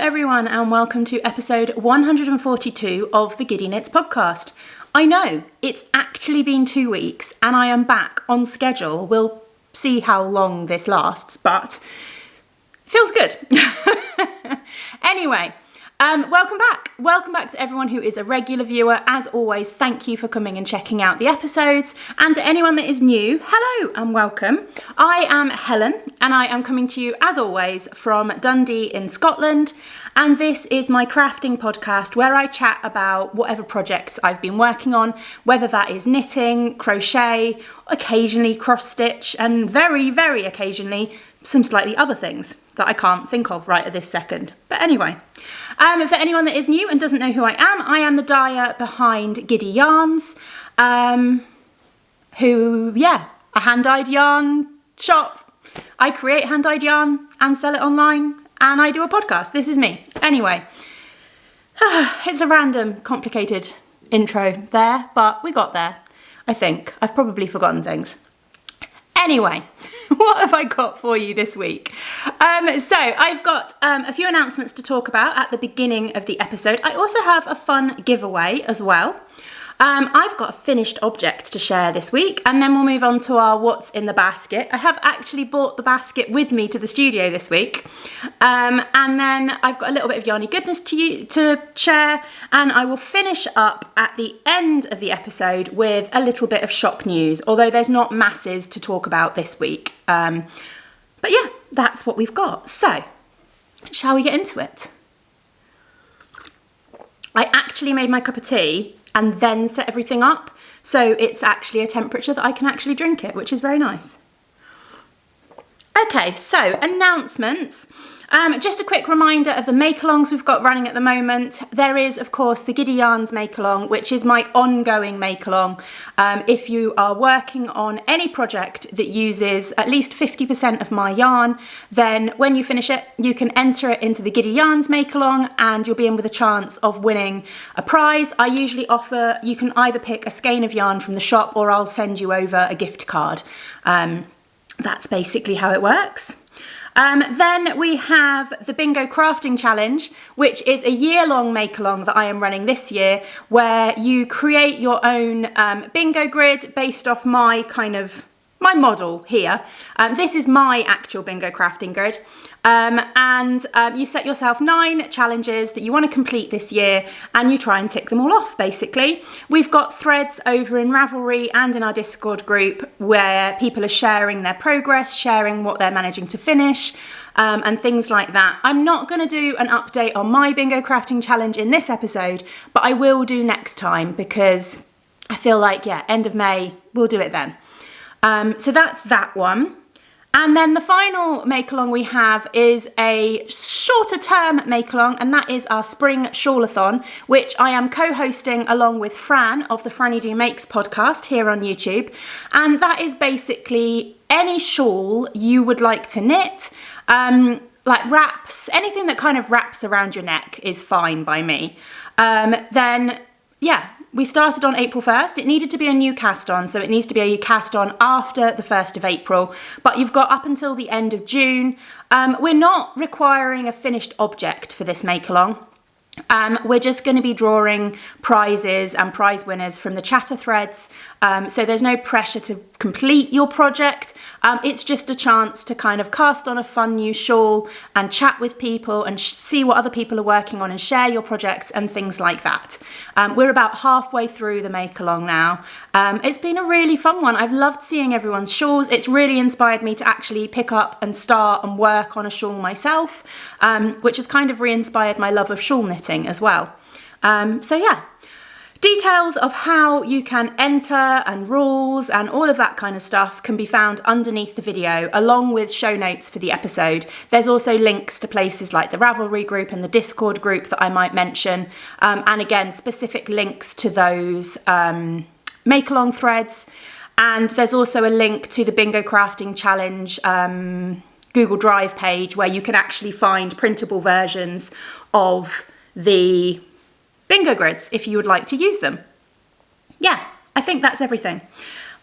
everyone, and welcome to episode 142 of the Giddy Knits podcast. I know, it's actually been 2 weeks and I am back on schedule. We'll see how long this lasts, but it feels good. Anyway, welcome back. Welcome back to everyone who is a regular viewer. As always, thank you for coming and checking out the episodes. And to anyone that is new, hello and welcome. I am Helen and I am coming to you, as always, from Dundee in Scotland. And this is my crafting podcast where I chat about whatever projects I've been working on, whether that is knitting, crochet, occasionally cross stitch, and very, very occasionally some slightly other things that I can't think of right at this second. But anyway, for anyone that is new and doesn't know who I am the dyer behind Giddy Yarns, a hand-dyed yarn shop. I create hand-dyed yarn and sell it online, and I do a podcast. This is me. Anyway, it's a random, complicated intro there, but we got there, I think. I've probably forgotten things. Anyway, what have I got for you this week? So I've got a few announcements to talk about at the beginning of the episode. I also have a fun giveaway as well. I've got a finished object to share this week, and then we'll move on to our what's in the basket. I have actually brought the basket with me to the studio this week. And then I've got a little bit of Yarny Goodness to share, and I will finish up at the end of the episode with a little bit of shop news, although there's not masses to talk about this week. But yeah, that's what we've got. So, shall we get into it? I actually made my cup of tea and then set everything up, so it's actually a temperature that I can actually drink it, which is very nice. Okay, so announcements. Just a quick reminder of the Makealongs we've got running at the moment. There is, of course, the Giddy Yarns Makealong, which is my ongoing Makealong. If you are working on any project that uses at least 50% of my yarn, then when you finish it, you can enter it into the Giddy Yarns Makealong and you'll be in with a chance of winning a prize. I usually offer, you can either pick a skein of yarn from the shop or I'll send you over a gift card. That's basically how it works. Then we have the Bingo Crafting Challenge, which is a year-long make-along that I am running this year, where you create your own bingo grid based off my model here. This is my actual bingo crafting grid. You set yourself 9 challenges that you want to complete this year and you try and tick them all off, basically. We've got threads over in Ravelry and in our Discord group where people are sharing their progress, sharing what they're managing to finish, and things like that. I'm not going to do an update on my bingo crafting challenge in this episode, but I will do next time because I feel like, end of May, we'll do it then. So that's that one. And then the final Makealong we have is a shorter term Makealong, and that is our Spring Shawlathon, which I am co-hosting along with Fran of the Franny Do Makes podcast here on YouTube. And that is basically any shawl you would like to knit, like wraps, anything that kind of wraps around your neck is fine by me. We started on April 1st. It needed to be a new cast on, so it needs to be a cast on after the 1st of April, but you've got up until the end of June. We're not requiring a finished object for this Makealong. We're just going to be drawing prizes and prize winners from the chatter threads, so there's no pressure to complete your project. It's just a chance to kind of cast on a fun new shawl and chat with people and see what other people are working on and share your projects and things like that. We're about halfway through the Makealong now. It's been a really fun one. I've loved seeing everyone's shawls. It's really inspired me to actually pick up and start and work on a shawl myself, which has kind of re-inspired my love of shawl knitting as well. Details of how you can enter and rules and all of that kind of stuff can be found underneath the video, along with show notes for the episode. There's also links to places like the Ravelry group and the Discord group that I might mention. And again, specific links to those Makealong threads. And there's also a link to the Bingo Crafting Challenge Google Drive page where you can actually find printable versions of the bingo grids if you would like to use them. Yeah, I think that's everything.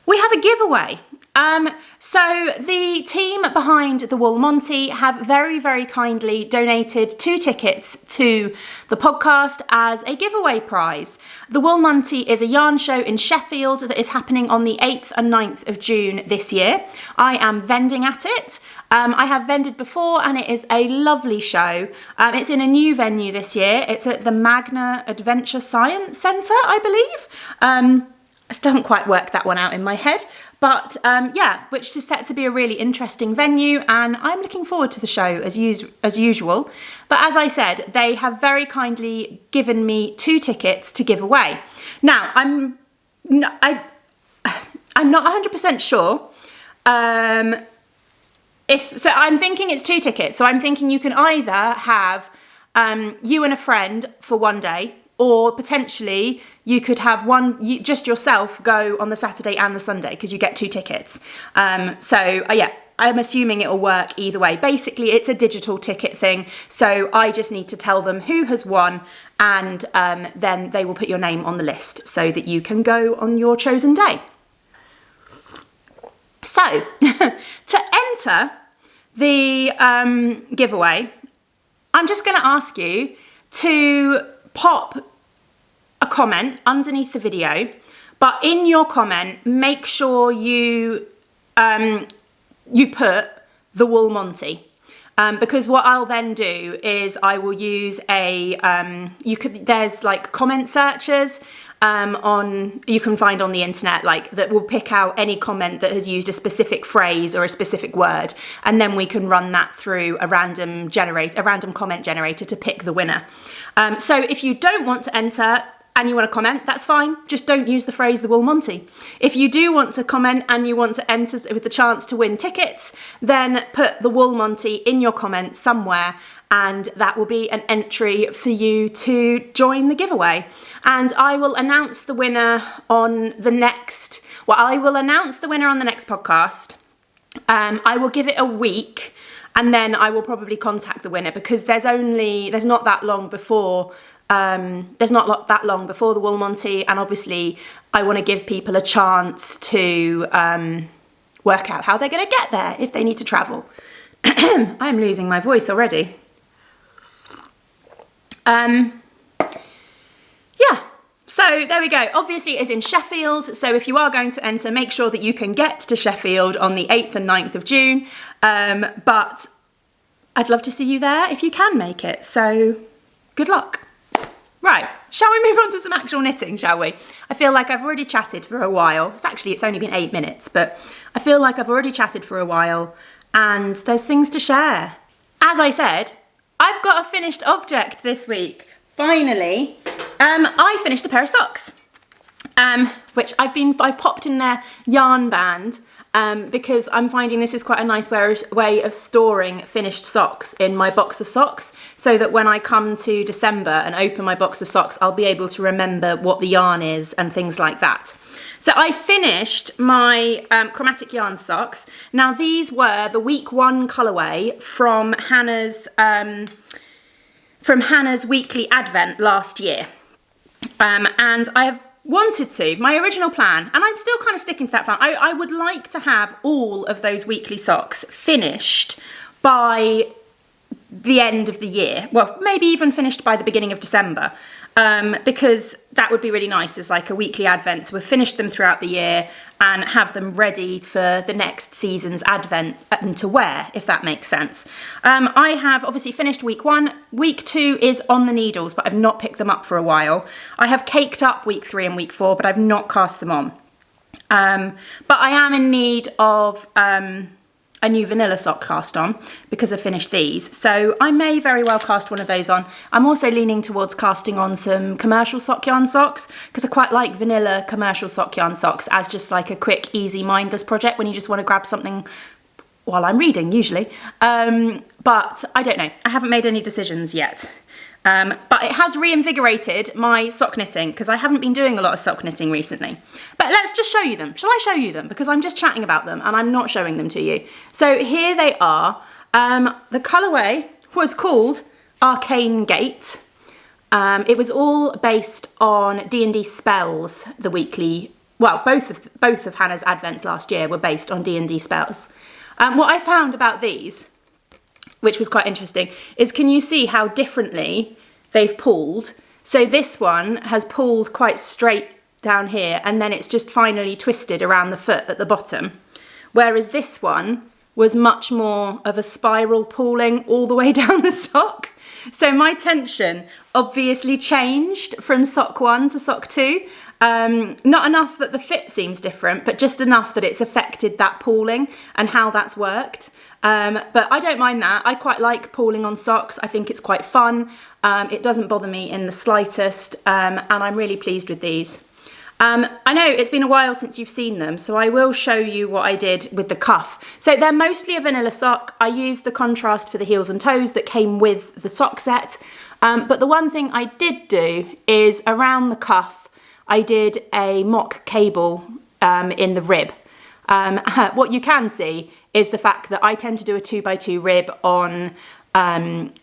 We have a giveaway. So the team behind the Wool Monty have very, very kindly donated 2 tickets to the podcast as a giveaway prize. The Wool Monty is a yarn show in Sheffield that is happening on the 8th and 9th of June this year. I am vending at it. I have vended before and it is a lovely show. It's in a new venue this year. It's at the Magna Adventure Science Centre, I believe. I still haven't quite worked that one out in my head. But yeah, which is set to be a really interesting venue, and I'm looking forward to the show as usual. But as I said, they have very kindly given me 2 tickets to give away. Now, I'm not 100% sure. So I'm thinking it's 2 tickets. So I'm thinking you can either have you and a friend for one day, or potentially you could have just yourself go on the Saturday and the Sunday because you get 2 tickets. Yeah, I'm assuming it'll work either way. Basically, it's a digital ticket thing. So I just need to tell them who has won, and then they will put your name on the list so that you can go on your chosen day. So to enter the giveaway, I'm just going to ask you to pop a comment underneath the video, but in your comment make sure you put the Wool Monty, because what I'll then do is I will use there's like comment searches you can find on the internet, like, that will pick out any comment that has used a specific phrase or a specific word, and then we can run that through a random comment generator to pick the winner. So if you don't want to enter and you want to comment, that's fine. Just don't use the phrase the Wool Monty. If you do want to comment and you want to enter with the chance to win tickets, then put the Wool Monty in your comment somewhere, and that will be an entry for you to join the giveaway. And I will announce the winner on the next podcast. I will give it a week, and then I will probably contact the winner, because there's not that long before the Wool Monty, and obviously I want to give people a chance to work out how they're going to get there if they need to travel. I'm losing my voice already. Yeah, so there we go. Obviously it is in Sheffield, so if you are going to enter, make sure that you can get to Sheffield on the 8th and 9th of June, but I'd love to see you there if you can make it, so good luck. Right, shall we move on to some actual knitting, shall we? I feel like I've already chatted for a while. It's only been 8 minutes, but I feel like I've already chatted for a while, and there's things to share. As I said, I've got a finished object this week. Finally, I finished a pair of socks, which I've popped in their yarn band, because I'm finding this is quite a nice way of storing finished socks in my box of socks, so that when I come to December and open my box of socks, I'll be able to remember what the yarn is and things like that. So I finished my chromatic yarn socks. Now these were the week 1 colourway from Hannah's weekly advent last year, and I have wanted to, my original plan, and I'm still kind of sticking to that plan, I would like to have all of those weekly socks finished by the end of the year. Well, maybe even finished by the beginning of December, because that would be really nice as like a weekly advent. So we've finished them throughout the year and have them ready for the next season's advent and to wear, if that makes sense. I have obviously finished week 1. Week 2 is on the needles, but I've not picked them up for a while. I have caked up week 3 and week 4, but I've not cast them on. But I am in need of a new vanilla sock cast on because I finished these. So I may very well cast one of those on. I'm also leaning towards casting on some commercial sock yarn socks because I quite like vanilla commercial sock yarn socks as just like a quick, easy, mindless project when you just want to grab something while I'm reading usually. But I don't know. I haven't made any decisions yet. But it has reinvigorated my sock knitting because I haven't been doing a lot of sock knitting recently. But let's just show you them. Shall I show you them? Because I'm just chatting about them and I'm not showing them to you. So here they are. The colourway was called Arcane Gate. It was all based on D&D Spells, the weekly well, both of Hannah's advents last year were based on D&D spells. What I found about these, which was quite interesting, is can you see how differently they've pulled? So this one has pulled quite straight down here, and then it's just finally twisted around the foot at the bottom. Whereas this one was much more of a spiral pulling all the way down the sock. So my tension obviously changed from sock 1 to sock 2. Not enough that the fit seems different, but just enough that it's affected that pulling and how that's worked. But I don't mind that. I quite like pulling on socks. I think it's quite fun. It doesn't bother me in the slightest, and I'm really pleased with these. I know it's been a while since you've seen them, so I will show you what I did with the cuff. So they're mostly a vanilla sock. I used the contrast for the heels and toes that came with the sock set. But the one thing I did do is around the cuff, I did a mock cable in the rib. What you can see is the fact that I tend to do a 2x2 rib on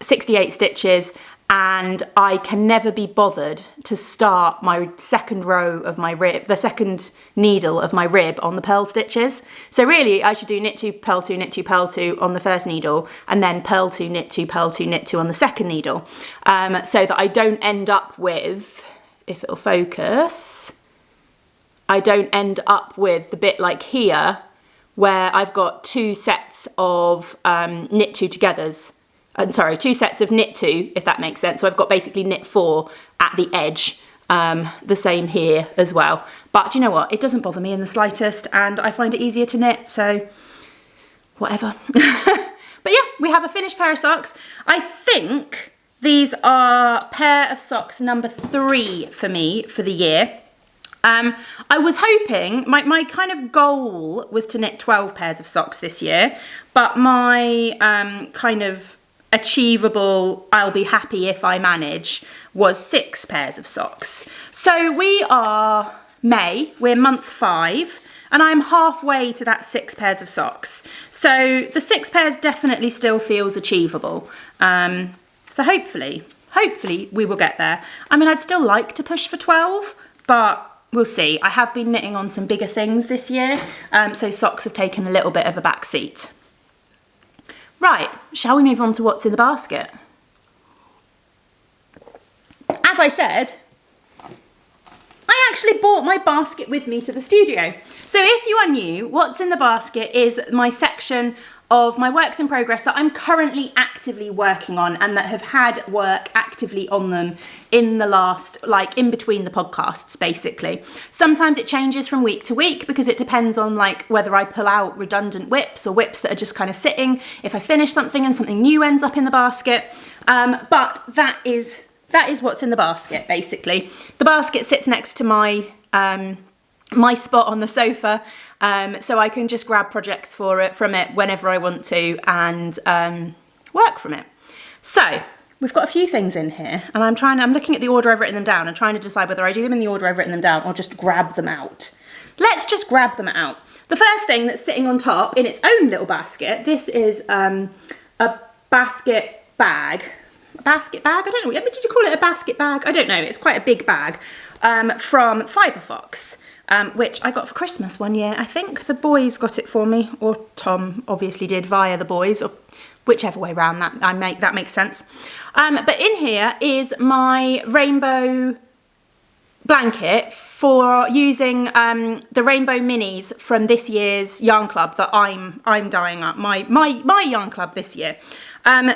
68 stitches, and I can never be bothered to start my second row of my rib, the second needle of my rib on the purl stitches. So really I should do knit 2, purl 2, knit 2, purl 2 on the first needle, and then purl 2, knit 2, purl 2, knit 2 on the second needle, so that I don't end up with, if it'll focus, I don't end up with the bit like here where I've got 2 sets of knit 2 togethers. Sorry, 2 sets of knit 2, if that makes sense. So I've got basically knit 4 at the edge, the same here as well. But you know what? It doesn't bother me in the slightest, and I find it easier to knit, so whatever. But yeah, we have a finished pair of socks. I think these are pair of socks number 3 for me for the year. I was hoping, my kind of goal was to knit 12 pairs of socks this year, but my kind of achievable, I'll be happy if I manage, was 6 pairs of socks. So we are May, we're month 5, and I'm halfway to that 6 pairs of socks. So the 6 pairs definitely still feels achievable. So hopefully we will get there. I mean, I'd still like to push for 12, but we'll see. I have been knitting on some bigger things this year, so socks have taken a little bit of a back seat. Right, shall we move on to what's in the basket? As I said, I actually brought my basket with me to the studio. So if you are new, what's in the basket is my section of my works in progress that I'm currently actively working on and that have had work actively on them in the last, like in between the podcasts, basically. Sometimes it changes from week to week because it depends on like whether I pull out redundant whips or whips that are just kind of sitting, if I finish something and something new ends up in the basket. But that is what's in the basket, basically. The basket sits next to my my spot on the sofa, so I can just grab projects from it whenever I want to and work from it. So we've got a few things in here, and I'm looking at the order I've written them down and trying to decide whether I do them in the order I've written them down or just grab them out. Let's just grab them out. The first thing that's sitting on top in its own little basket, this is a basket bag. A basket bag? I don't know. Did you call it a basket bag? I don't know. It's quite a big bag from Fiberfox. Which I got for Christmas one year. I think the boys got it for me, or Tom obviously did via the boys, or whichever way around that makes sense. But in here is my rainbow blanket for using the rainbow minis from this year's yarn club that I'm dyeing up, my yarn club this year.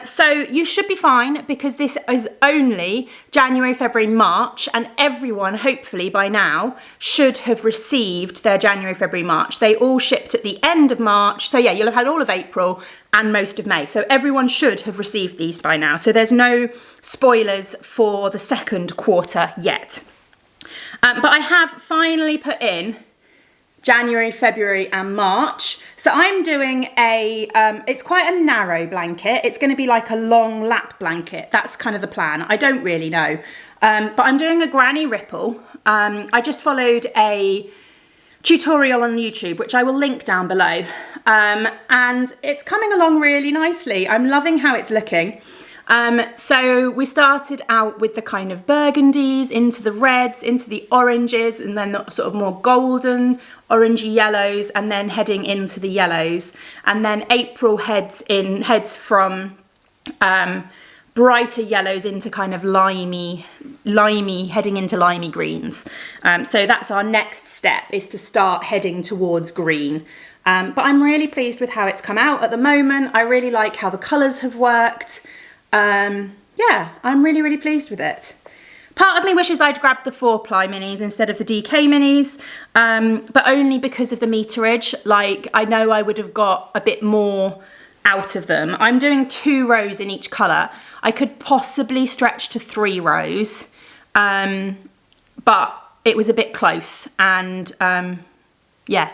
So you should be fine because this is only January, February, March, and everyone hopefully by now should have received their January, February, March. They all shipped at the end of March. So yeah, you'll have had all of April and most of May. So everyone should have received these by now. So there's no spoilers for the second quarter yet. But I have finally put in January, February and March. So I'm doing it's quite a narrow blanket. It's going to be like a long lap blanket. That's kind of the plan. I don't really know. But I'm doing a granny ripple. I just followed a tutorial on YouTube, which I will link down below. And it's coming along really nicely. I'm loving how it's looking. So we started out with the kind of burgundies, into the reds, into the oranges, and then the sort of more golden, orangey yellows, and then heading into the yellows. And then April heads from brighter yellows into kind of limey, heading into limey greens. So that's our next step, is to start heading towards green. But I'm really pleased with how it's come out at the moment. I really like how the colours have worked. Yeah, I'm really, really pleased with it. Part of me wishes I'd grabbed the 4-ply minis instead of the DK minis, but only because of the meterage. Like, I know I would have got a bit more out of them. I'm doing 2 rows in each colour. I could possibly stretch to 3 rows, but it was a bit close, and yeah.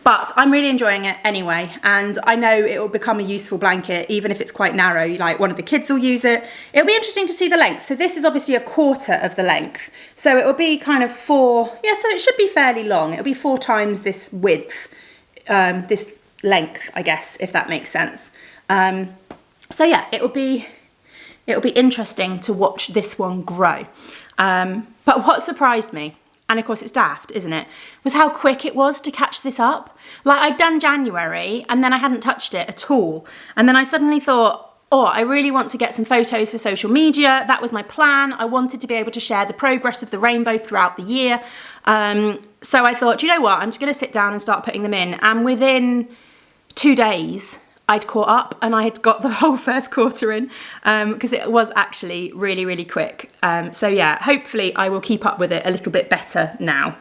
But I'm really enjoying it anyway, and I know it will become a useful blanket, even if it's quite narrow, like one of the kids will use it. It'll be interesting to see the length. So this is obviously a quarter of the length. So it will be kind of 4, yeah, so it should be fairly long. It'll be 4 times this width, this length, I guess, if that makes sense. So yeah, it'll be interesting to watch this one grow. But what surprised me, and of course it's daft, isn't it, was how quick it was to catch this up. Like, I'd done January and then I hadn't touched it at all. And then I suddenly thought, oh, I really want to get some photos for social media. That was my plan. I wanted to be able to share the progress of the rainbow throughout the year. So I thought, you know what, I'm just gonna sit down and start putting them in. And within 2 days, I'd caught up and I had got the whole first quarter in, because it was actually really, really quick. So yeah, hopefully I will keep up with it a little bit better now.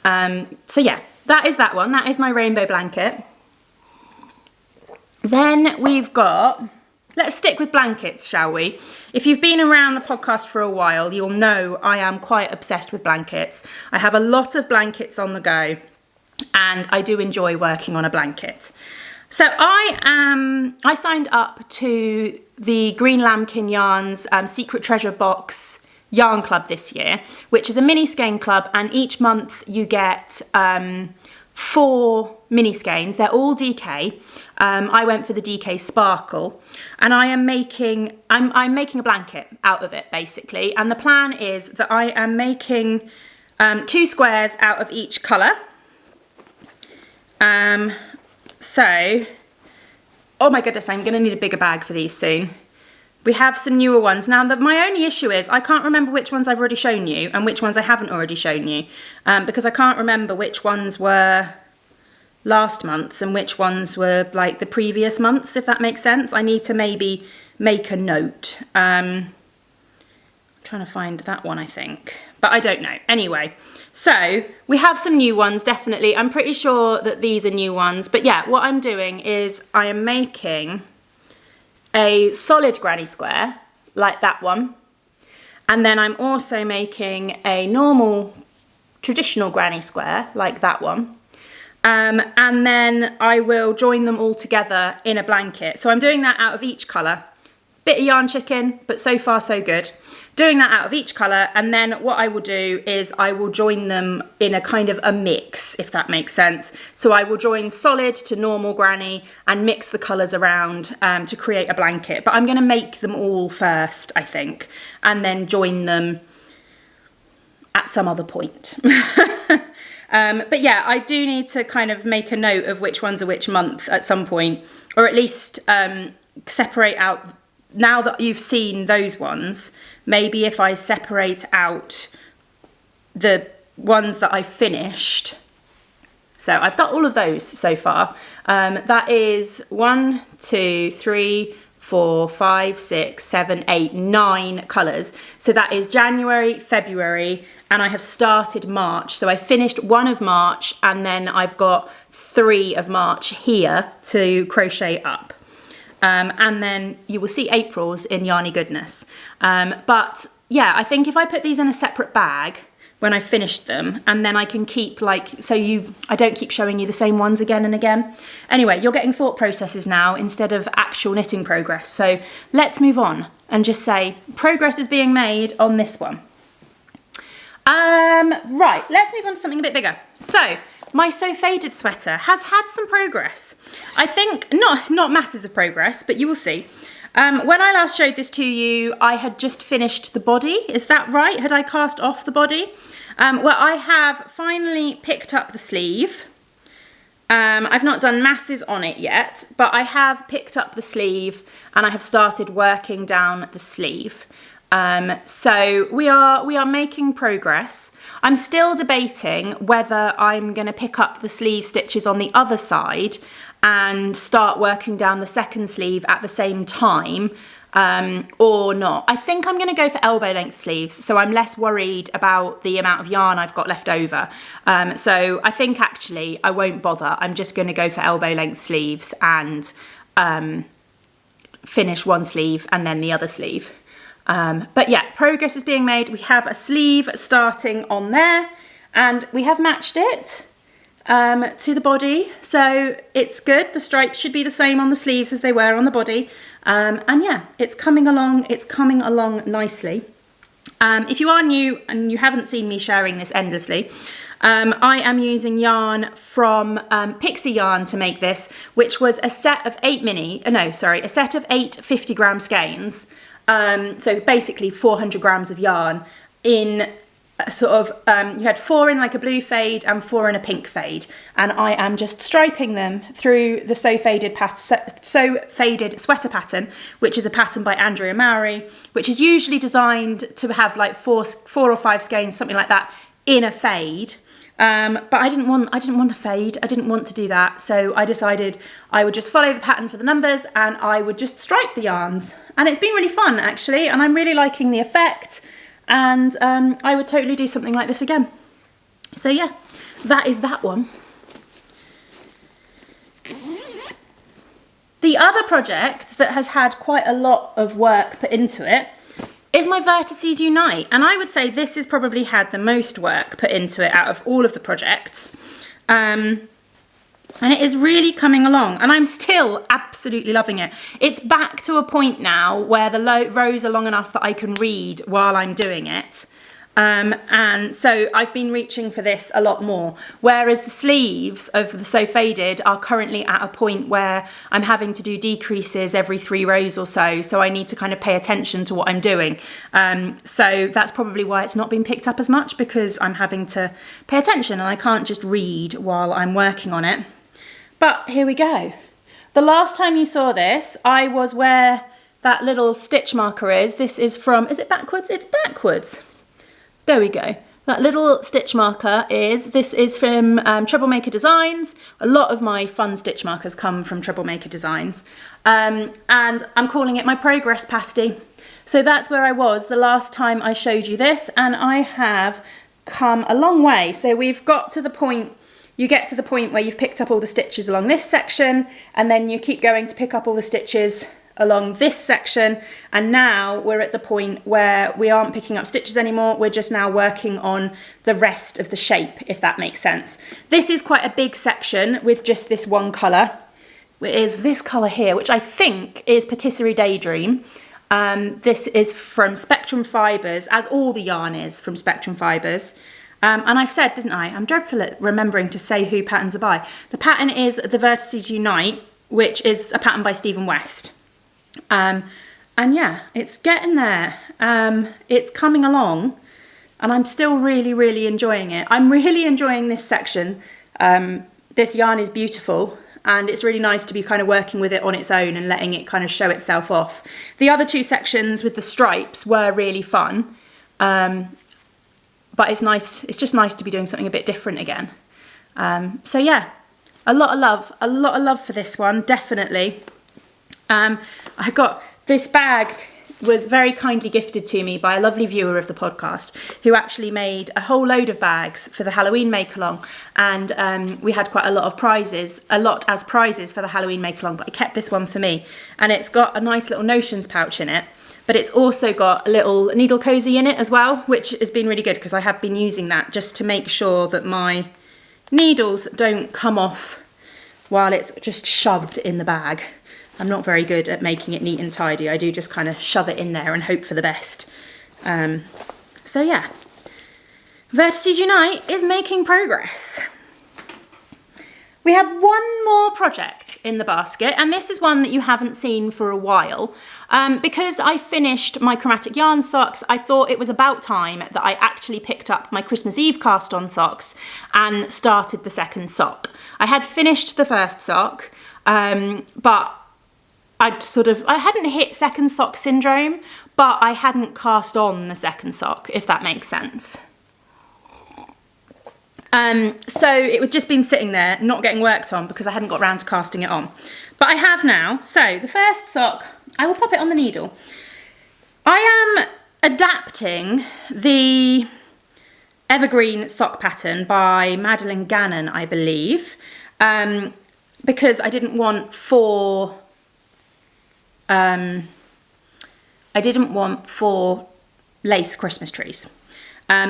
So yeah, that is that one. That is my rainbow blanket. Then we've got, let's stick with blankets, shall we? If you've been around the podcast for a while, you'll know I am quite obsessed with blankets. I have a lot of blankets on the go, and I do enjoy working on a blanket. So I signed up to the Green Lambkin Yarns Secret Treasure Box Yarn Club this year, which is a mini skein club, and each month you get 4 mini skeins. They're all DK. I went for the DK Sparkle, and I'm making a blanket out of it, basically. And the plan is that I am making 2 squares out of each colour. So, oh my goodness, I'm going to need a bigger bag for these soon. We have some newer ones. Now, my only issue is I can't remember which ones I've already shown you and which ones I haven't already shown you, because I can't remember which ones were last month's and which ones were like the previous months, if that makes sense. I need to maybe make a note. I'm trying to find that one, I think, but I don't know. Anyway, so we have some new ones, definitely. I'm pretty sure that these are new ones, but yeah, what I'm doing is I am making a solid granny square, like that one, and then I'm also making a normal, traditional granny square, like that one, and then I will join them all together in a blanket. So I'm doing that out of each colour. Bit of yarn chicken, but so far so good. Doing that out of each colour, and then what I will do is I will join them in a kind of a mix, if that makes sense. So I will join solid to normal granny and mix the colours around to create a blanket. But I'm going to make them all first, I think, and then join them at some other point. But yeah, I do need to kind of make a note of which ones are which month at some point, or at least separate out. Now that you've seen those ones, maybe if I separate out the ones that I finished. So I've got all of those so far. That is 1, 2, 3, 4, 5, 6, 7, 8, 9 colours. So that is January, February, and I have started March. So I finished 1 of March, and then I've got 3 of March here to crochet up. And then you will see April's in Yarny Goodness. But yeah, I think if I put these in a separate bag when I finished them, and then I can keep I don't keep showing you the same ones again and again. Anyway, you're getting thought processes now instead of actual knitting progress. So let's move on and just say progress is being made on this one. Right, let's move on to something a bit bigger. So my So Faded sweater has had some progress. I think not masses of progress, but you will see. When I last showed this to you, I had just finished the body. Is that right? Had I cast off the body? Well, I have finally picked up the sleeve. I've not done masses on it yet, but I have picked up the sleeve and I have started working down the sleeve. So we are making progress. I'm still debating whether I'm going to pick up the sleeve stitches on the other side and start working down the second sleeve at the same time, or not. I think I'm going to go for elbow length sleeves, so I'm less worried about the amount of yarn I've got left over. So I think actually I won't bother. I'm just going to go for elbow length sleeves and finish one sleeve and then the other sleeve. But yeah, progress is being made. We have a sleeve starting on there and we have matched it to the body, so it's good. The stripes should be the same on the sleeves as they were on the body, and yeah, it's coming along nicely. If you are new and you haven't seen me sharing this endlessly, I am using yarn from Pixie Yarn to make this, which was a set of 8 50-gram skeins, so basically 400 grams of yarn in sort of, you had 4 in like a blue fade and 4 in a pink fade, and I am just striping them through the So Faded sweater pattern, which is a pattern by Andrea Mowry, which is usually designed to have like four or five skeins, something like that, in a fade. But I didn't want a fade. I didn't want to do that, so I decided I would just follow the pattern for the numbers and I would just stripe the yarns, and it's been really fun actually, and I'm really liking the effect. And I would totally do something like this again. So yeah, that is that one. The other project that has had quite a lot of work put into it is my Vertices Unite. And I would say this has probably had the most work put into it out of all of the projects. And it is really coming along, and I'm still absolutely loving it. It's back to a point now where the rows are long enough that I can read while I'm doing it. And so I've been reaching for this a lot more, whereas the sleeves of the So Faded are currently at a point where I'm having to do decreases every 3 rows or so, so I need to kind of pay attention to what I'm doing. So that's probably why it's not been picked up as much, because I'm having to pay attention and I can't just read while I'm working on it. But here we go. The last time you saw this, I was where that little stitch marker is. This is from, is it backwards? It's backwards. There we go. That little stitch marker this is from Troublemaker Designs. A lot of my fun stitch markers come from Troublemaker Designs. And I'm calling it my progress pasty. So that's where I was the last time I showed you this, and I have come a long way. So we've got to the point, you get to the point where you've picked up all the stitches along this section, and then you keep going to pick up all the stitches along this section, and now we're at the point where we aren't picking up stitches anymore. We're just now working on the rest of the shape, if that makes sense. This is quite a big section with just this one colour. It is this colour here, which I think is Patisserie Daydream. This is from Spectrum Fibres, as all the yarn is from Spectrum Fibres. And I've said, didn't I? I'm dreadful at remembering to say who patterns are by. The pattern is the Vertices Unite, which is a pattern by Stephen West. And yeah, it's getting there. It's coming along, and I'm still really, really enjoying it. I'm really enjoying this section. This yarn is beautiful, and it's really nice to be kind of working with it on its own and letting it kind of show itself off. The other 2 sections with the stripes were really fun. But it's nice, it's just nice to be doing something a bit different again. So yeah, a lot of love for this one, definitely. I got this bag, was very kindly gifted to me by a lovely viewer of the podcast who actually made a whole load of bags for the Halloween Makealong, and we had quite a lot as prizes for the Halloween Makealong, but I kept this one for me, and it's got a nice little notions pouch in it. But it's also got a little needle cozy in it as well, which has been really good because I have been using that just to make sure that my needles don't come off while it's just shoved in the bag. I'm not very good at making it neat and tidy. I do just kind of shove it in there and hope for the best. So yeah, Vertices Unite is making progress. We have one more project in the basket, and this is one that you haven't seen for a while. Because I finished my chromatic yarn socks, I thought it was about time that I actually picked up my Christmas Eve cast on socks and started the second sock. I had finished the first sock, but I hadn't hit second sock syndrome, but I hadn't cast on the second sock, if that makes sense. So it was just been sitting there, not getting worked on because I hadn't got around to casting it on. But I have now. So the first sock, I will pop it on the needle. I am adapting the Evergreen sock pattern by Madeline Gannon, I believe, because I didn't want four lace Christmas trees.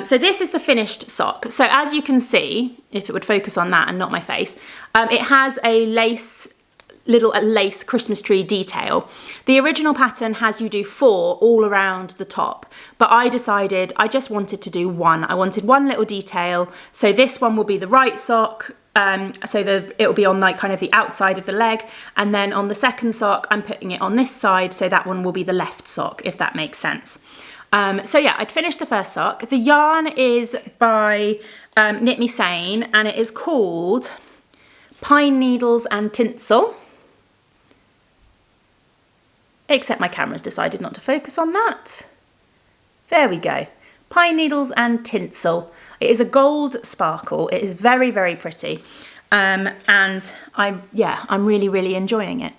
So this is the finished sock. So as you can see, if it would focus on that and not my face, it has a little lace Christmas tree detail. The original pattern has you do 4 all around the top, but I decided I just wanted to do 1. I wanted 1 little detail. So this one will be the right sock. It will be on like kind of the outside of the leg, and then on the second sock I'm putting it on this side, so that one will be the left sock, if that makes sense. So yeah, I'd finished the first sock. The yarn is by Knit Me Sane, and it is called Pine Needles and Tinsel. Except my camera's decided not to focus on that. There we go. Pine Needles and Tinsel. It is a gold sparkle. It is very, very pretty. And I'm really, really enjoying it.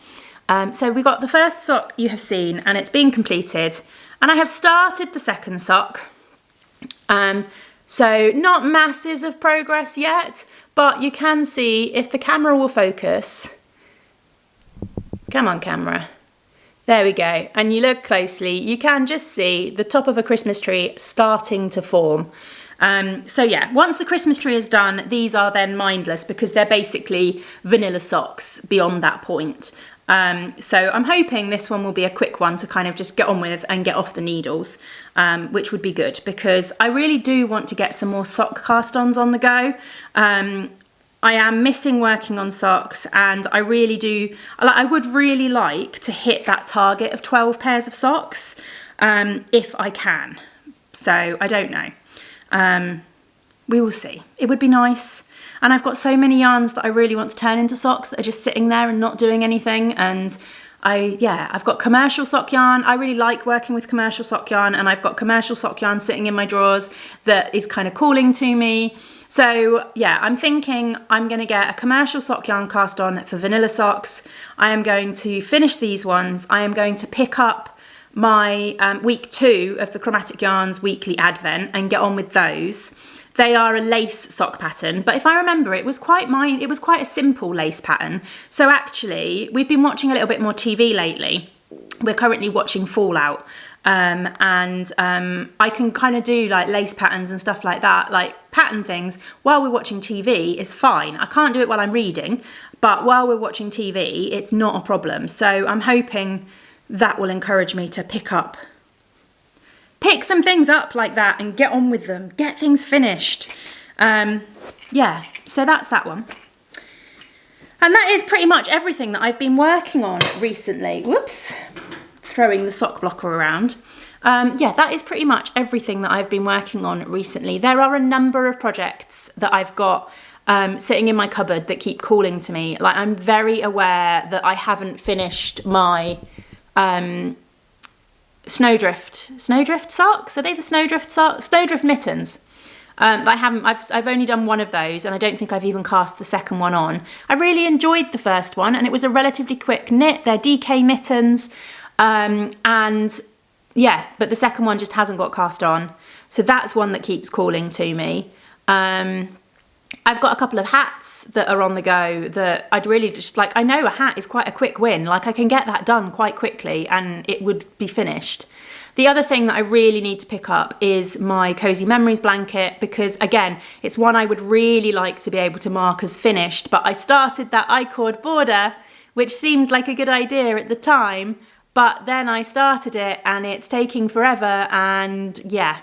So we got the first sock you have seen, and it's been completed. And I have started the second sock. So not masses of progress yet, but you can see if the camera will focus. Come on, camera. There we go. And you look closely, you can just see the top of a Christmas tree starting to form. So yeah, once the Christmas tree is done, these are then mindless because they're basically vanilla socks beyond that point. So I'm hoping this one will be a quick one to kind of just get on with and get off the needles, which would be good because I really do want to get some more sock cast-ons on the go. I am missing working on socks, and I really do, I would really like to hit that target of 12 pairs of socks, if I can. So I don't know. We will see. It would be nice. And I've got so many yarns that I really want to turn into socks that are just sitting there and not doing anything. And I've got commercial sock yarn. I really like working with commercial sock yarn, and I've got commercial sock yarn sitting in my drawers that is kind of calling to me. So yeah, I'm thinking I'm going to get a commercial sock yarn cast on for vanilla socks. I am going to finish these ones. I am going to pick up my week 2 of the Chromatic Yarns weekly advent and get on with those. They are a lace sock pattern, but if I remember, it was quite a simple lace pattern. So actually, we've been watching a little bit more TV lately. We're currently watching Fallout. I can kind of do like lace patterns and stuff like that, like pattern things while we're watching TV is fine. I can't do it while I'm reading, but while we're watching TV, it's not a problem. So I'm hoping that will encourage me to pick some things up like that and get on with them, get things finished. Yeah, so that's that one. And that is pretty much everything that I've been working on recently. Whoops. Throwing the sock blocker around. Yeah, that is pretty much everything that I've been working on recently. There are a number of projects that I've got sitting in my cupboard that keep calling to me. Like, I'm very aware that I haven't finished my snowdrift socks. Are they the snowdrift socks? Snowdrift mittens. I've only done one of those, and I don't think I've even cast the second one on. I really enjoyed the first one, and it was a relatively quick knit. They're DK mittens. And yeah, but the second one just hasn't got cast on. So that's one that keeps calling to me. I've got a couple of hats that are on the go that I'd really just like. I know a hat is quite a quick win. Like, I can get that done quite quickly and it would be finished. The other thing that I really need to pick up is my Cozy Memories blanket, because again, it's one I would really like to be able to mark as finished, but I started that I-cord border, which seemed like a good idea at the time. But then I started it and it's taking forever, and yeah,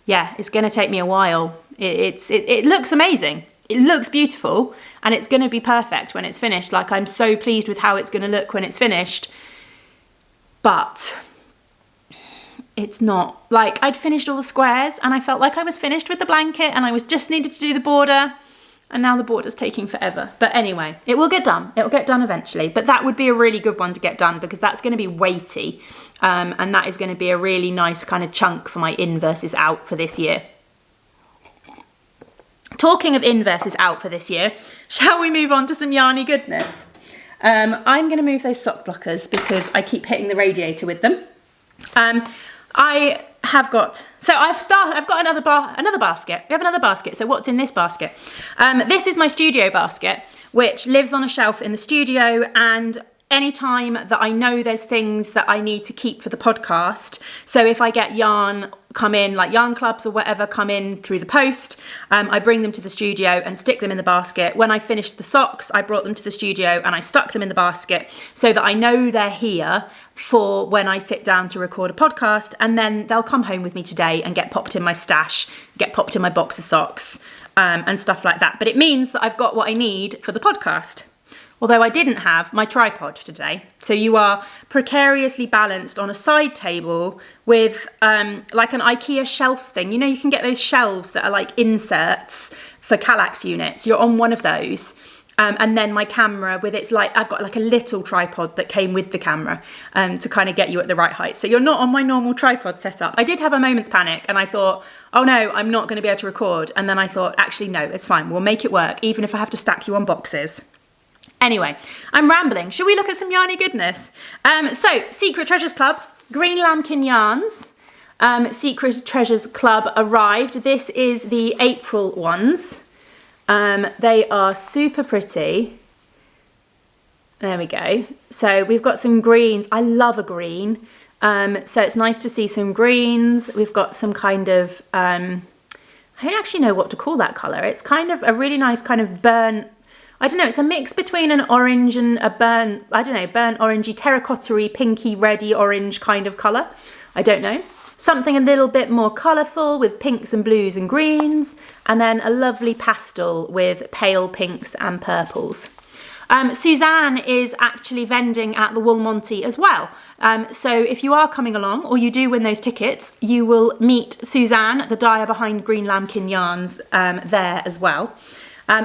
it's going to take me a while. It looks amazing. it looks beautiful and it's going to be perfect when it's finished. Like, I'm so pleased with how it's going to look when it's finished. But it's not. Like, I'd finished all the squares and I felt like I was finished with the blanket and I was just needed to do the border, and now the border's taking forever. But anyway, it will get done. It will get done eventually. But that would be a really good one to get done because that's going to be weighty. And that is going to be a really nice kind of chunk for my in versus out for this year. Talking of in versus out for this year, shall we move on to some Yarny Goodness? I'm going to move those sock blockers because I keep hitting the radiator with them. I have got, so I've got another basket. We have another basket. So what's in this basket? This is my studio basket, which lives on a shelf in the studio, and anytime that I know there's things that I need to keep for the podcast, so if I get yarn come in, like yarn clubs or whatever come in through the post, I bring them to the studio and stick them in the basket. When I finished the socks, I brought them to the studio and I stuck them in the basket so that I know they're here for when I sit down to record a podcast, and then they'll come home with me today and get popped in my stash, get popped in my box of socks, and stuff like that. But it means that I've got what I need for the podcast. Although I didn't have my tripod today. So you are precariously balanced on a side table with like an IKEA shelf thing. You know, you can get those shelves that are like inserts for Kallax units. You're on one of those. And then my camera with its like, I've got like a little tripod that came with the camera to kind of get you at the right height. So you're not on my normal tripod setup. I did have a moment's panic and I thought, oh no, I'm not going to be able to record. And then I thought, actually, no, it's fine. We'll make it work, even if I have to stack you on boxes. Anyway, I'm rambling. Shall we look at some Yarny Goodness? So, Secret Treasures Club, Green Lambkin Yarns. Secret Treasures Club arrived. This is the April ones. They are super pretty. There we go. So we've got some greens. I love a green. So it's nice to see some greens. We've got some kind of, I don't actually know what to call that colour. It's kind of a really nice kind of burnt, I don't know, it's a mix between an orange and a burnt, I don't know, burnt orangey, terracotta-y, pinky, reddy, orange kind of colour. I don't know. Something a little bit more colourful with pinks and blues and greens, and then a lovely pastel with pale pinks and purples. Suzanne is actually vending at the Woolmonty as well. So if you are coming along, or you do win those tickets, you will meet Suzanne, the dyer behind Green Lambkin Yarns, there as well.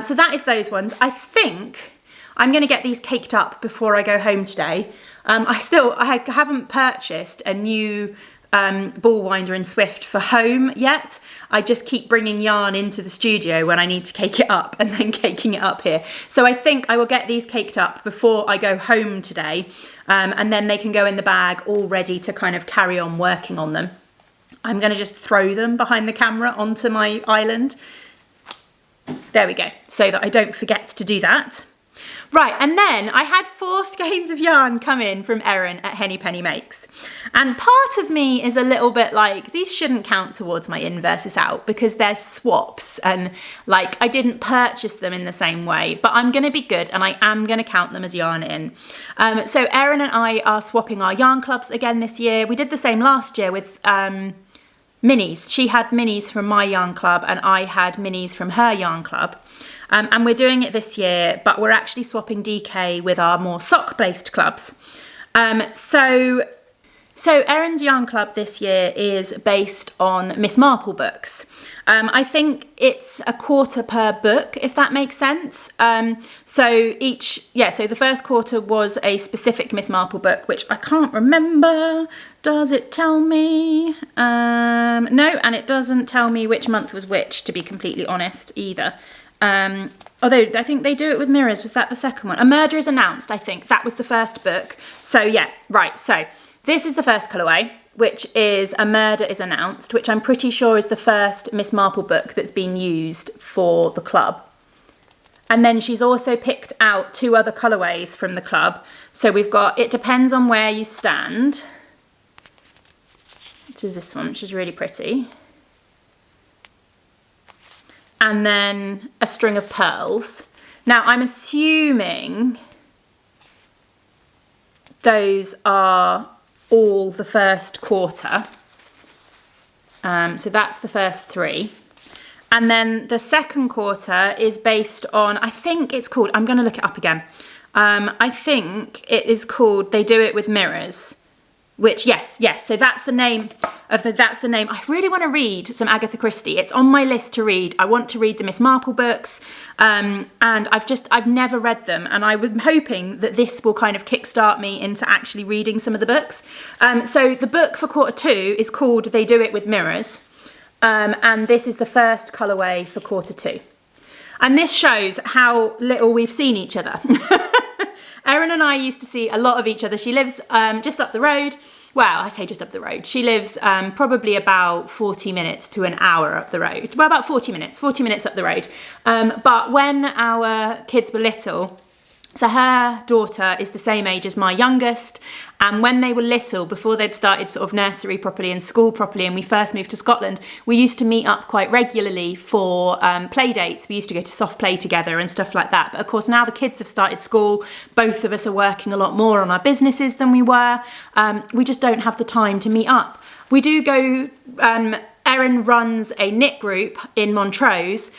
So that is those ones. I think I'm going to get these caked up before I go home today. I haven't purchased a new ball winder and Swift for home yet. I just keep bringing yarn into the studio when I need to cake it up and then caking it up here. So I think I will get these caked up before I go home today, and then they can go in the bag all ready to kind of carry on working on them. I'm going to just throw them behind the camera onto my island. There we go, so that I don't forget to do that. Right, and then I had 4 skeins of yarn come in from Erin at Henny Penny Makes. And part of me is a little bit like, these shouldn't count towards my in versus out because they're swaps and like I didn't purchase them in the same way, but I'm going to be good and I am going to count them as yarn in. So Erin and I are swapping our yarn clubs again this year. We did the same last year with minis. She had minis from my yarn club and I had minis from her yarn club. And we're doing it this year, but we're actually swapping DK with our more sock-based clubs. So Erin's yarn club this year is based on Miss Marple books. I think it's a quarter per book, if that makes sense. So the first quarter was a specific Miss Marple book, which I can't remember. Does it tell me? No, and it doesn't tell me which month was which, to be completely honest, either. Although I think they do it with mirrors. Was that the second one? A Murder is Announced, I think. That was the first book. So yeah, right. So this is the first colourway, which is A Murder is Announced, which I'm pretty sure is the first Miss Marple book that's been used for the club. And then she's also picked out 2 other colourways from the club. So we've got It Depends on Where You Stand, which is this one, which is really pretty. And then A String of Pearls. Now I'm assuming those are all the first quarter. So that's the first 3. And then the second quarter is based on, I think it's called, I'm going to look it up again. I think it is called They Do It With Mirrors, which, yes, so that's the name of that's the name. I really want to read some Agatha Christie. It's on my list to read. I want to read the Miss Marple books, and I've never read them, and I'm hoping that this will kind of kickstart me into actually reading some of the books. So the book for quarter 2 is called They Do It With Mirrors, and this is the first colourway for quarter 2. And this shows how little we've seen each other. Erin and I used to see a lot of each other. She lives just up the road. Well, I say just up the road. She lives probably about 40 minutes to an hour up the road. Well, about 40 minutes up the road. But when our kids were little, so her daughter is the same age as my youngest, and when they were little, before they'd started sort of nursery properly and school properly, and we first moved to Scotland, we used to meet up quite regularly for play dates. We used to go to soft play together and stuff like that. But of course, now the kids have started school, both of us are working a lot more on our businesses than we were. We just don't have the time to meet up. We do go, Erin runs a knit group in Montrose,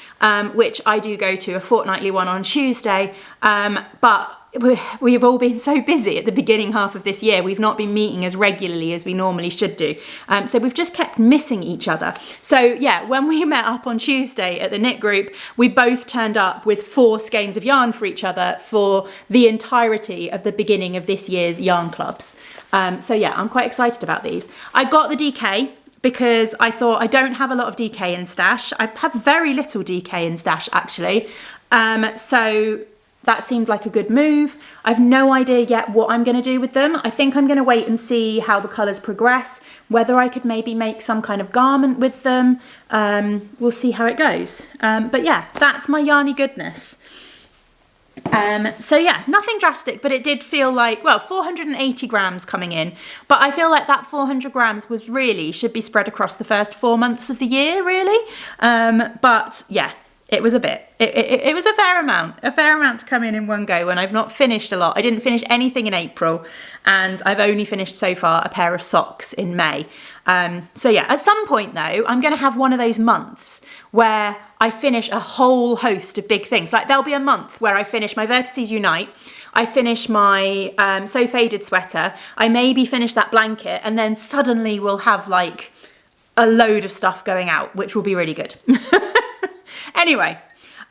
which I do go to, a fortnightly one on Tuesday, but we've all been so busy at the beginning half of this year. We've not been meeting as regularly as we normally should do. So we've just kept missing each other. So yeah, when we met up on Tuesday at the knit group, we both turned up with 4 skeins of yarn for each other for the entirety of the beginning of this year's yarn clubs. So yeah, I'm quite excited about these. I got the DK because I thought I don't have a lot of DK in stash. I have very little DK in stash actually. So that seemed like a good move. I've no idea yet what I'm going to do with them. I think I'm going to wait and see how the colours progress, whether I could maybe make some kind of garment with them. We'll see how it goes. But yeah, that's my Yarny Goodness. So yeah, nothing drastic, but it did feel like, well, 480 grams coming in, but I feel like that 400 grams should be spread across the first 4 months of the year, really. But yeah, it was a bit, it was a fair amount to come in one go when I've not finished a lot. I didn't finish anything in April, and I've only finished so far a pair of socks in May. So yeah, at some point though, I'm going to have one of those months where I finish a whole host of big things. Like there'll be a month where I finish my Vertices Unite, I finish my So Faded sweater, I maybe finish that blanket, and then suddenly we'll have like a load of stuff going out, which will be really good. Anyway,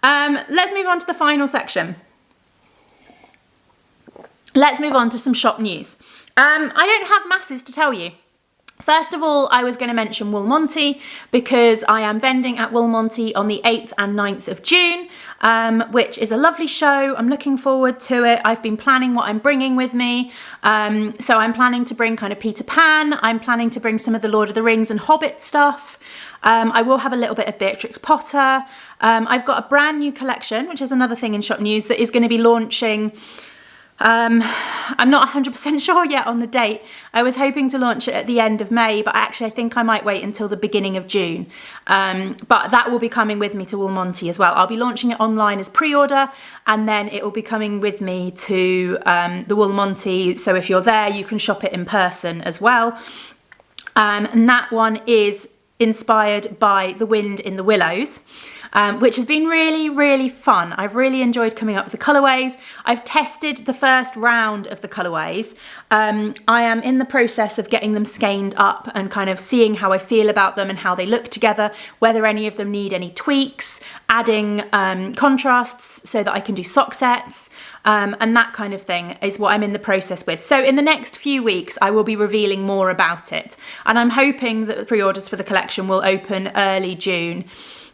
let's move on to the final section. Let's move on to some shop news. I don't have masses to tell you. First of all, I was going to mention Woolmonty because I am vending at Woolmonty on the 8th and 9th of June, which is a lovely show. I'm looking forward to it. I've been planning what I'm bringing with me. So I'm planning to bring kind of Peter Pan. I'm planning to bring some of the Lord of the Rings and Hobbit stuff. I will have a little bit of Beatrix Potter. I've got a brand new collection, which is another thing in shop news, that is going to be launching. I'm not 100% sure yet on the date. I was hoping to launch it at the end of May, but actually I think I might wait until the beginning of June. But that will be coming with me to Woolmonty as well. I'll be launching it online as pre-order, and then it will be coming with me to the Woolmonty. So if you're there, you can shop it in person as well. And that one is inspired by The Wind in the Willows, which has been really, really fun. I've really enjoyed coming up with the colourways. I've tested the first round of the colourways. I am in the process of getting them skeined up and kind of seeing how I feel about them and how they look together, whether any of them need any tweaks, adding contrasts so that I can do sock sets, and that kind of thing is what I'm in the process with. So in the next few weeks, I will be revealing more about it. And I'm hoping that the pre-orders for the collection will open early June.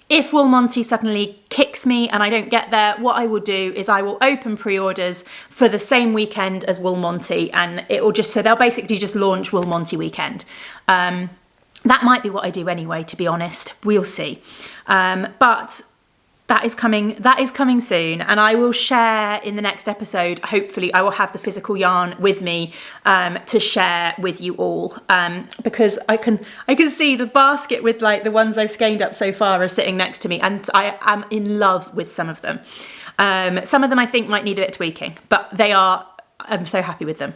If Woolmonty suddenly kicks me and I don't get there, what I will do is I will open pre-orders for the same weekend as Woolmonty, and it will just, so they'll basically just launch Woolmonty weekend. That might be what I do anyway, to be honest. We'll see. But that is coming soon, and I will share in the next episode. Hopefully I will have the physical yarn with me to share with you all, because I can see the basket with like the ones I've skeined up so far are sitting next to me, and I am in love with some of them. Some of them I think might need a bit of tweaking, but they are I'm so happy with them.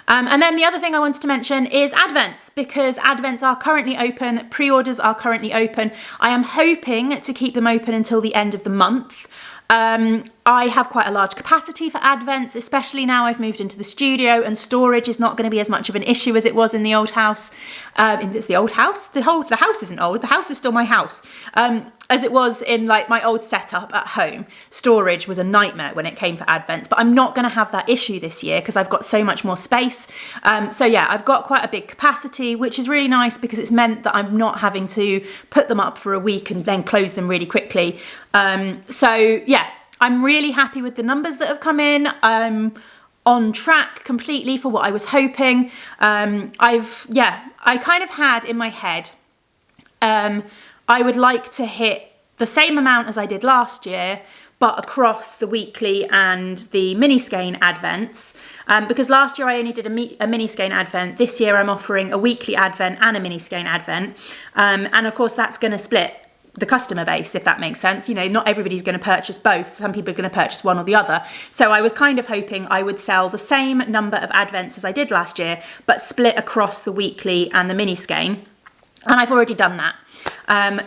And then the other thing I wanted to mention is Advents, because Advents are currently open, pre-orders are currently open. I am hoping to keep them open until the end of the month. I have quite a large capacity for Advents, especially now I've moved into the studio and storage is not going to be as much of an issue as it was in the old house. It's the old house? The house isn't old, the house is still my house. As it was in like my old setup at home. Storage was a nightmare when it came for Advents, but I'm not going to have that issue this year because I've got so much more space. So yeah, I've got quite a big capacity, which is really nice because it's meant that I'm not having to put them up for a week and then close them really quickly. So yeah, I'm really happy with the numbers that have come in. I'm on track completely for what I was hoping. I kind of had in my head, I would like to hit the same amount as I did last year, but across the weekly and the mini skein advents. Because last year I only did a mini skein advent. This year I'm offering a weekly advent and a mini skein advent. And of course that's going to split the customer base, if that makes sense. You know, not everybody's going to purchase both. Some people are going to purchase one or the other. So I was kind of hoping I would sell the same number of advents as I did last year, but split across the weekly and the mini skein. And I've already done that.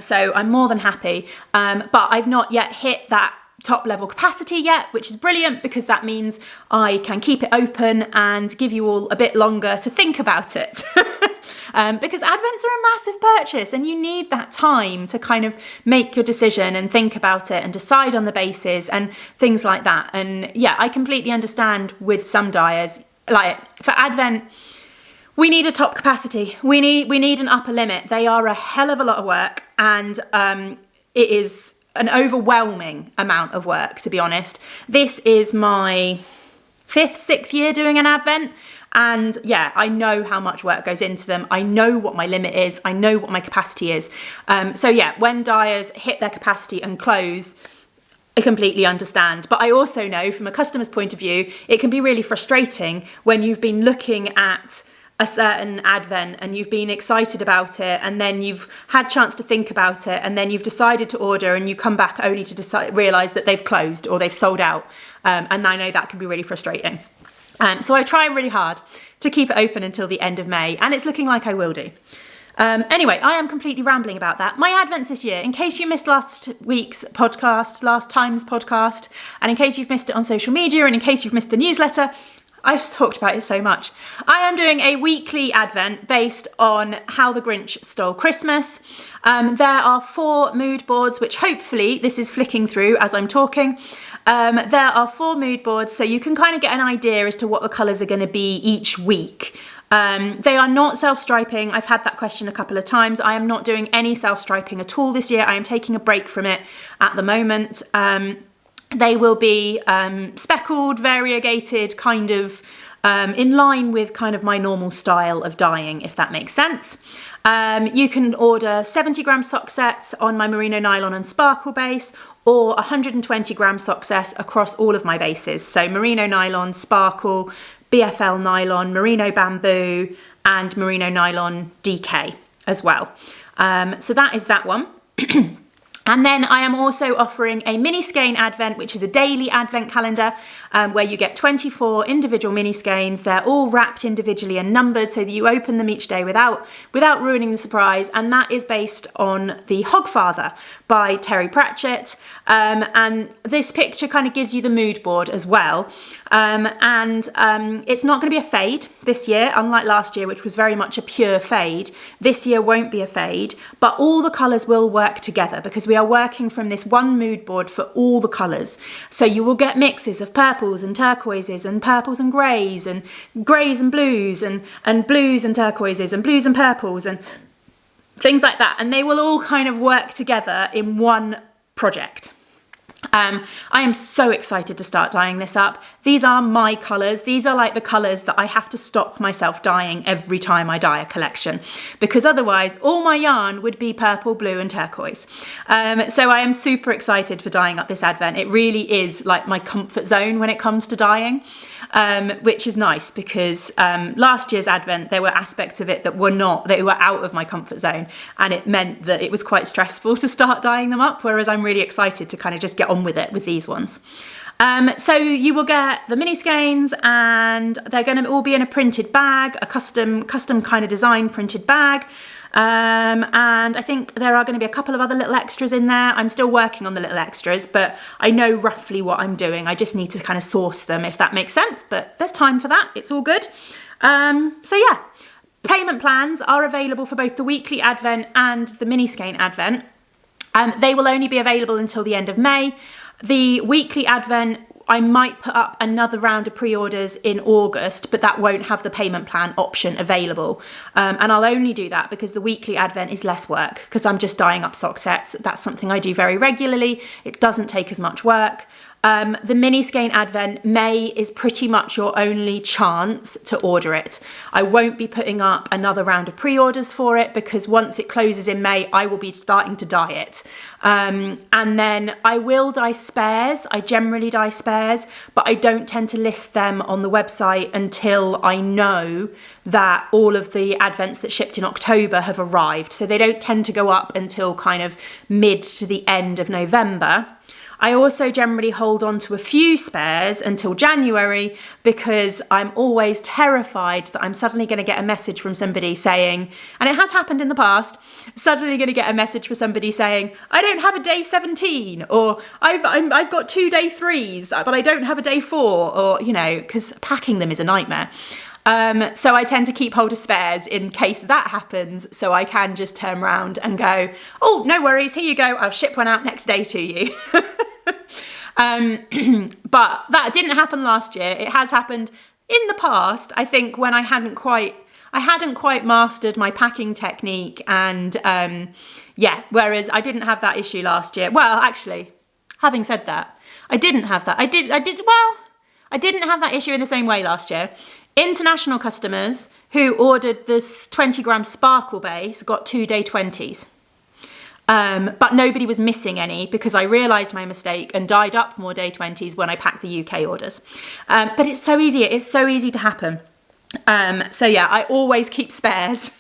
So I'm more than happy. But I've not yet hit that top level capacity yet, which is brilliant because that means I can keep it open and give you all a bit longer to think about it. Because advents are a massive purchase and you need that time to kind of make your decision and think about it and decide on the basis and things like that. And yeah, I completely understand with some dyers, like for advent, we need a top capacity. We need an upper limit. They are a hell of a lot of work, and it is an overwhelming amount of work, to be honest. This is my 5th, 6th year doing an advent, and yeah, I know how much work goes into them. I know what my limit is. I know what my capacity is. So yeah, when dyers hit their capacity and close, I completely understand. But I also know from a customer's point of view, it can be really frustrating when you've been looking at a certain advent and you've been excited about it and then you've had chance to think about it and then you've decided to order and you come back only to realise that they've closed or they've sold out. And I know that can be really frustrating. So I try really hard to keep it open until the end of May, and it's looking like I will do. Anyway, I am completely rambling about that. My advents this year, in case you missed last time's podcast, and in case you've missed it on social media, and in case you've missed the newsletter, I've just talked about it so much. I am doing a weekly advent based on How the Grinch Stole Christmas. There are 4 mood boards, which hopefully this is flicking through as I'm talking. There are 4 mood boards, so you can kind of get an idea as to what the colours are going to be each week. They are not self-striping. I've had that question a couple of times. I am not doing any self-striping at all this year. I am taking a break from it at the moment. They will be speckled, variegated, kind of in line with kind of my normal style of dyeing, if that makes sense. You can order 70-gram sock sets on my merino nylon and sparkle base, or 120-gram sock sets across all of my bases. So merino nylon, sparkle, BFL nylon, merino bamboo, and merino nylon DK as well. So that is that one. And then I am also offering a mini skein advent, which is a daily advent calendar, where you get 24 individual mini skeins. They're all wrapped individually and numbered so that you open them each day without ruining the surprise. And that is based on The Hogfather by Terry Pratchett. And this picture kind of gives you the mood board as well. It's not going to be a fade this year, unlike last year, which was very much a pure fade. This year won't be a fade, but all the colours will work together because we are working from this one mood board for all the colours. So you will get mixes of purples and turquoises and purples and greys and blues and blues and turquoises and blues and purples and things like that. And they will all kind of work together in one project. I am so excited to start dyeing this up. These are my colours. These are like the colours that I have to stop myself dyeing every time I dye a collection, because otherwise all my yarn would be purple, blue and turquoise. So I am super excited for dyeing up this advent. It really is like my comfort zone when it comes to dyeing, which is nice because last year's advent there were aspects of it that were out of my comfort zone, and it meant that it was quite stressful to start dyeing them up, whereas I'm really excited to kind of just get on with it with these ones. So you will get the mini skeins, and they're going to all be in a printed bag, a custom kind of design printed bag. And I think there are going to be a couple of other little extras in there. I'm still working on the little extras, but I know roughly what I'm doing. I just need to kind of source them, if that makes sense, but there's time for that. It's all good. So yeah, payment plans are available for both the weekly advent and the mini skein advent. They will only be available until the end of May. The weekly advent, I might put up another round of pre-orders in August, but that won't have the payment plan option available. And I'll only do that because the weekly advent is less work, because I'm just dyeing up sock sets. That's something I do very regularly. It doesn't take as much work. The mini skein advent, May is pretty much your only chance to order it. I won't be putting up another round of pre-orders for it, because once it closes in May, I will be starting to dye it. And then I will dye spares. I generally dye spares, but I don't tend to list them on the website until I know that all of the advents that shipped in October have arrived. So they don't tend to go up until kind of mid to the end of November. I also generally hold on to a few spares until January, because I'm always terrified that I'm suddenly going to get a message from somebody saying, and it has happened in the past, suddenly going to get a message from somebody saying, I don't have a day 17, or I've got 2 day 3s, but I don't have a day 4, or, you know, because packing them is a nightmare. So I tend to keep hold of spares in case that happens, so I can just turn around and go, oh, no worries, here you go, I'll ship one out next day to you. But that didn't happen last year. It has happened in the past, I think, when I hadn't quite mastered my packing technique, and yeah, whereas I didn't have that issue last year. Well, actually, having said that, I didn't have that. I didn't have that issue in the same way last year. International customers who ordered this 20-gram sparkle base got 2 day 20s. But nobody was missing any, because I realised my mistake and dyed up more day 20s when I packed the UK orders. But it's so easy. It's so easy to happen. So yeah, I always keep spares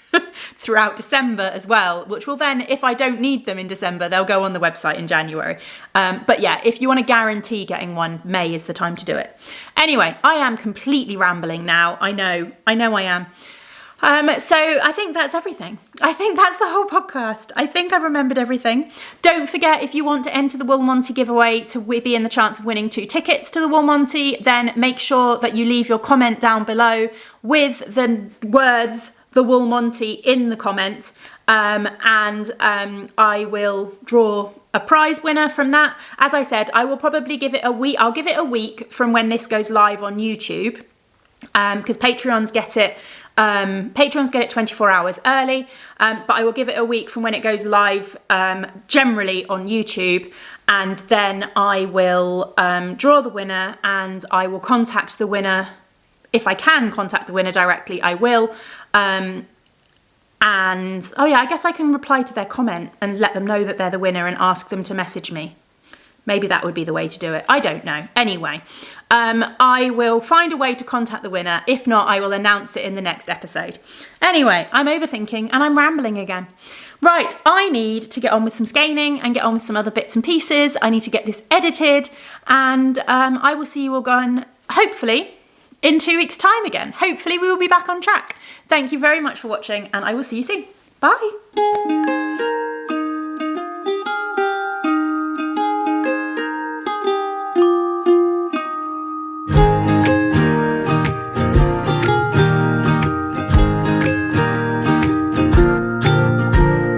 throughout December as well, which will then, if I don't need them in December, they'll go on the website in January. But yeah, if you want to guarantee getting one, May is the time to do it. Anyway, I am completely rambling now. I know I am. So I think that's everything. I think that's the whole podcast. I think I've remembered everything. Don't forget, if you want to enter the Wool Monty giveaway to be in the chance of winning 2 tickets to the Wool Monty, then make sure that you leave your comment down below with the words the Wool Monty in the comment, and I will draw a prize winner from that. As I said, I will probably give it a week. I'll give it a week from when this goes live on YouTube, because Patreons get it 24 hours early, but I will give it a week from when it goes live, generally on YouTube, and then I will draw the winner, and I will contact the winner. If I can contact the winner directly, I will. And oh yeah, I guess I can reply to their comment and let them know that they're the winner and ask them to message me. Maybe that would be the way to do it. I don't know. Anyway, I will find a way to contact the winner. If not, I will announce it in the next episode. Anyway, I'm overthinking and I'm rambling again. Right, I need to get on with some skeining and get on with some other bits and pieces. I need to get this edited, and I will see you all again, hopefully, in 2 weeks' time again. Hopefully we will be back on track. Thank you very much for watching, and I will see you soon. Bye.